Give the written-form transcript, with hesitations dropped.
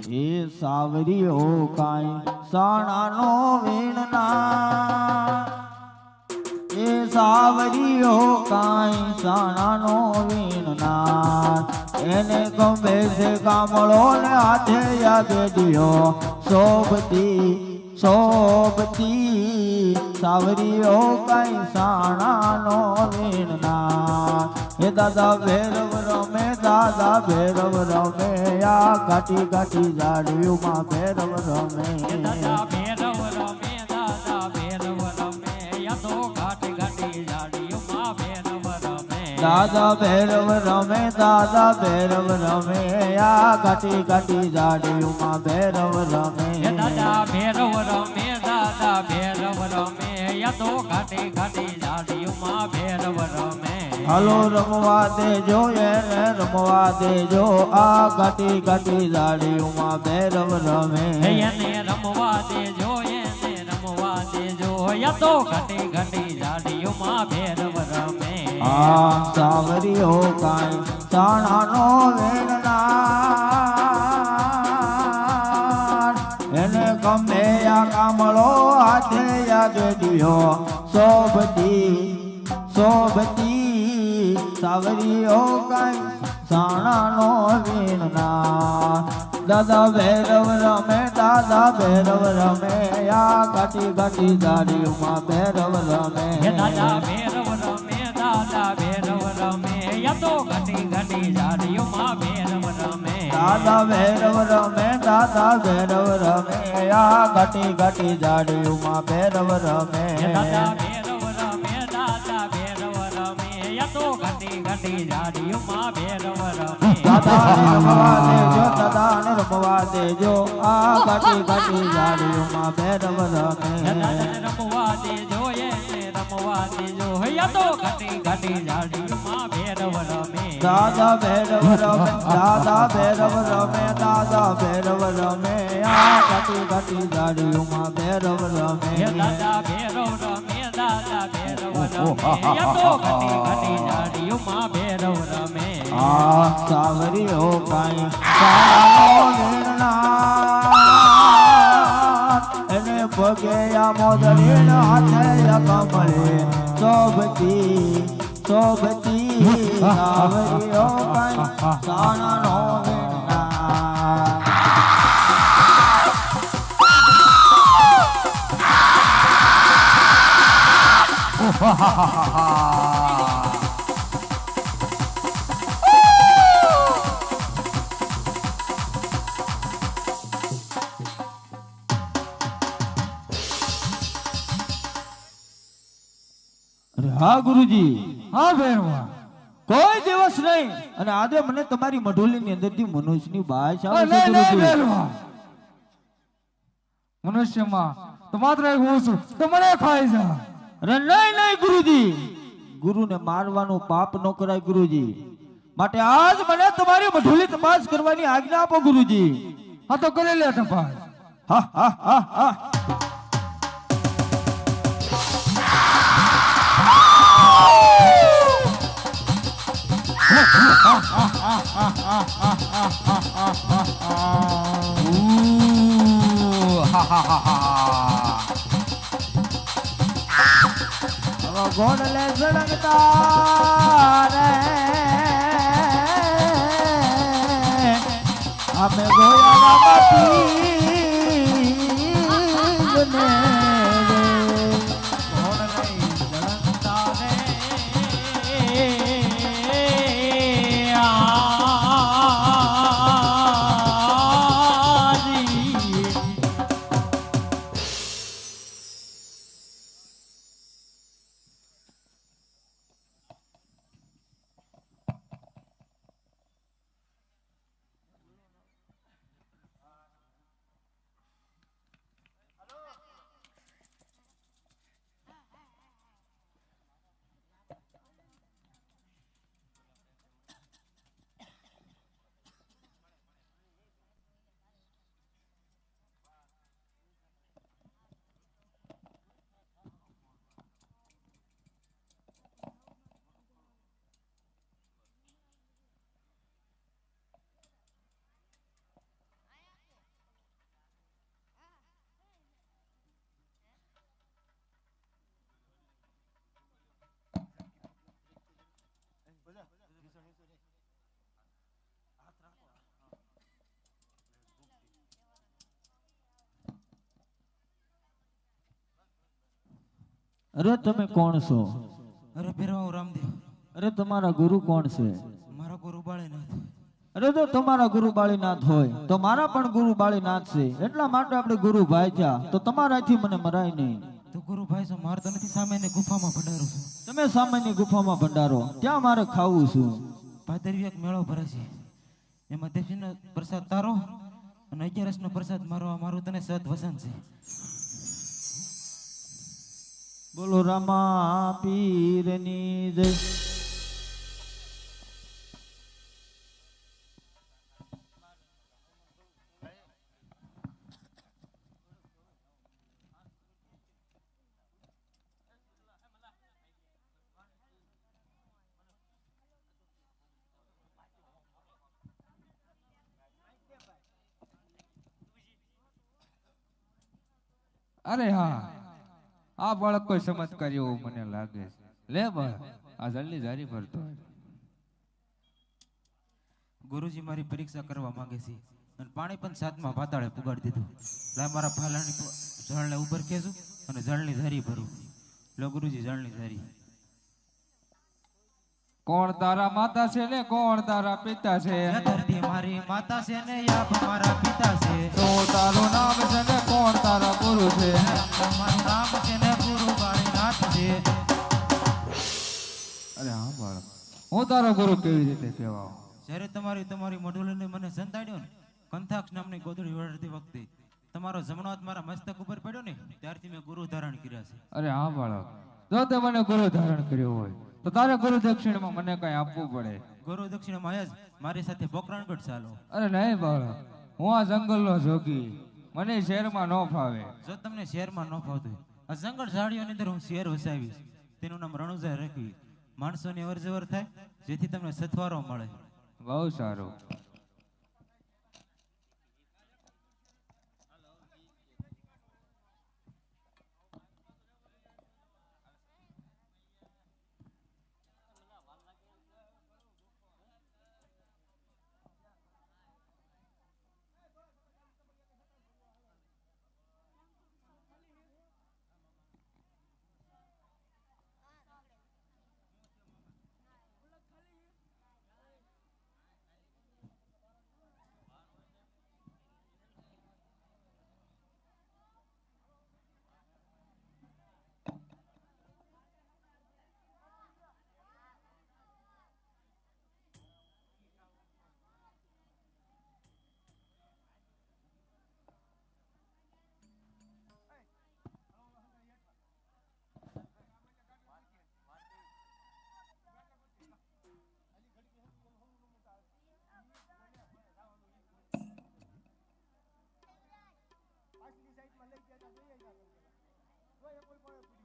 એ સાવરીઓ કાંઈ સાણાનો વીણના એ સાવરીઓ કાંઈ સાણાનો વીણના એને ગમે છે કામળો ને હાથે યાદેડીઓ શોભતી શોભતી સાવરીઓ કાંઈ સાણાનો વીણના હે દાદા ભૈરવ રમે દાદા ભૈરવ રમે આ ઘાટી ઘાટી ઝાડીઓમાં ભૈરવ રમે દાદા ભૈરવ રમે દાદા ભૈરવ રમે યા તો ઘાટી ઘાટી ઝાડીઓમાં ભૈરવ રમે દાદા ભૈરવ રમે દાદા ભૈરવ રમે આ ઘાટી ઘાટી ઝાડીઓમાં ભૈરવ રમે દાદા ભૈરવ રમે દાદા ભૈરવ રમે યા તો ઘાટી ઘાટી ઝાડીઓમાં ભૈરવ રમે હાલો રમવા દેજો એને રમવા દેજો આ ઘાટી ઘાટી ઝાડીઓમાં ભૈરવ રમે એને રમવા દેજો યા તો ઘાટી ઘાટી ઝાડીઓમાં ભૈરવ રમે આ સાવરીઓ કાંઈ સાણાનો વેણનાર એને ગમે આ કામળો હાથે યાદેડીઓ શોભતી શોભતી સાવરીઓ કાંઈ સાણાનો વીણનાર દાદા ભૈરવ રમે દાદા ભૈરવ રમે આ ઘાટી ઘાટી ઝાડીઓમાં ભૈરવ રમે દાદા ભૈરવ રમે દાદા ભૈરવ રમે યા તો ઘાટી ઘાટી ઝાડીઓમાં ભૈરવ રમે દાદા ભૈરવ રમે દાદા ભૈરવ રમે આ ઘાટી ઘાટી ઝાડીઓમાં ભૈરવ રમે દાદા ભૈરવ રમે દાદા ભૈરવ રમે યા તો ઘાટી ઘાટી ઝાડીઓમાં ભૈરવ રમે દાદાને રમવા દેજો દાદાને રમવા દેજો આ ઘાટી ઘાટી ઝાડીઓમાં ભૈરવ રમે રમવા દેજો એને રમવા દેજો યા તો ઘાટી ઘાટી ઝાડીઓમાં ભૈરવ રમે દાદા ભૈરવ રમે દાદા ભૈરવ રમે દાદા ભૈરવ રમે આ ઘાટી ઘાટી ઝાડીઓમાં ભૈરવ રમે દાદા ભૈરવ રમે દાદા ભૈરવ રમે યા તો ઘાટી ઘાટી ઝાડીઓમાં ભૈરવ રમે આ સાવરીઓ કાંઈ સાણાનો વીણનાર એને પગે આ મોદરીણ હાથે કમળે શોભતી શોભતી સાવરીઓ કાંઈ સાણાનો વીણનાર હા ગુરુજી હા ભેરવા કોઈ દિવસ નહીં અને આજે મને તમારી મઢોલીની અંદરથી મનુષ્યની ભાષ આવે છે નહીં નહીં ગુરુજી ભેરવા મનુષ્યમાં તો માત્ર એક હું છું તો મને ખાઈ જા અરે નહીં નહીં ગુરુજી ગુરુને મારવાનું પાપ ન કરાય ગુરુજી માટે આજ મને તમારી મઢોલી તપાસ કરવાની આજ્ઞા આપો ગુરુજી હા તો કરી લે તપાસ હા હા હા હા ગોડલે સળંગતા રે અમે ગોયા ને અરે તમે કોણ છો? અરે ભેરવા રામદેવ, અરે તમારા ગુરુ કોણ છે? મારા ગુરુ બાળીનાથ. અરે જો તમારા ગુરુ બાળીનાથ હોય તો મારા પણ ગુરુ બાળીનાથ છે, એટલા માટે આપણે ગુરુ ભાઈજા, તો તમારાથી મને મરાય નહીં. તો ગુરુ ભાઈ છો, મારે તો નથી, સામેની ગુફામાં ભંડારું છું. તમે સામાન્ય ગુફામાં ભંડારો, ત્યાં મારે ખાવું છું. ભાદરવી એક મેળો ભરે છે, એમાં દેશીનો પ્રસાદ તારો અને 11નો પ્રસાદ મારો. આ મારું તને સત વસન છે. બોલો રામા પીરની જય. અરે હા, આ બાળક કોઈ ચમત્કારી એવું મને લાગે છે. લે બાળક, આ જલ્દી જારી ભરતો હોય. ગુરુજી મારી પરીક્ષા કરવા માંગે છે અને પાણી પણ 7મા પાતાળે પુગાડી દીધું. લા મારા ફાલાની જળને ઉપર ખેંચું અને જળની ધારી ભરું. લો ગુરુજી, જળની ધારી. કોણ તારા માતા છે ને કોણ તારા પિતા છે? આ ધરતી મારી માતા છે ને આપ મારા પિતા છે. શું તારું નામ છે ને કોણ તારા ગુરુ છે? મારું નામ છે ને ગુરુ બાળીનાથ છે. અરે હા બાળક, હું તારો ગુરુ કેવી રીતે કહેવાઉં? જ્યારે તમારી મઢુલીને મને સંતાડ્યો ને, કંથાક્ષ નામની ગોદડી વળતી વખતે તમારો જમણો હાથ મારા મસ્તક ઉપર પડ્યો ને, ત્યારથી મેં ગુરુ ધારણ કર્યા છે. અરે હા બાળક, જો તે મને ગુરુ ધારણ કર્યો હોય તો તારે ગુરુ દક્ષિણમાં મને કઈ આપવું પડે. ગુરુ દક્ષિણામાં જ મારી સાથે પોકરણગઢ ચાલો. અરે નહીં બાળક, હું આ જંગલનો જોગી, મને શહેરમાં ન ફાવે. જો તમને શહેરમાં ન ફાવતું હોય, આ જંગલ ઝાડીઓની અંદર હું શહેર વસાવીશ. તેનું નામ રણુજા રાખવી. માણસોની અવરજવર થાય, જેથી તમને સથવારો મળે. બહુ સારું. પાછલી સાઈડમાં લઈ ગયા તા, જોઈ આવ્યા. કોઈ પડી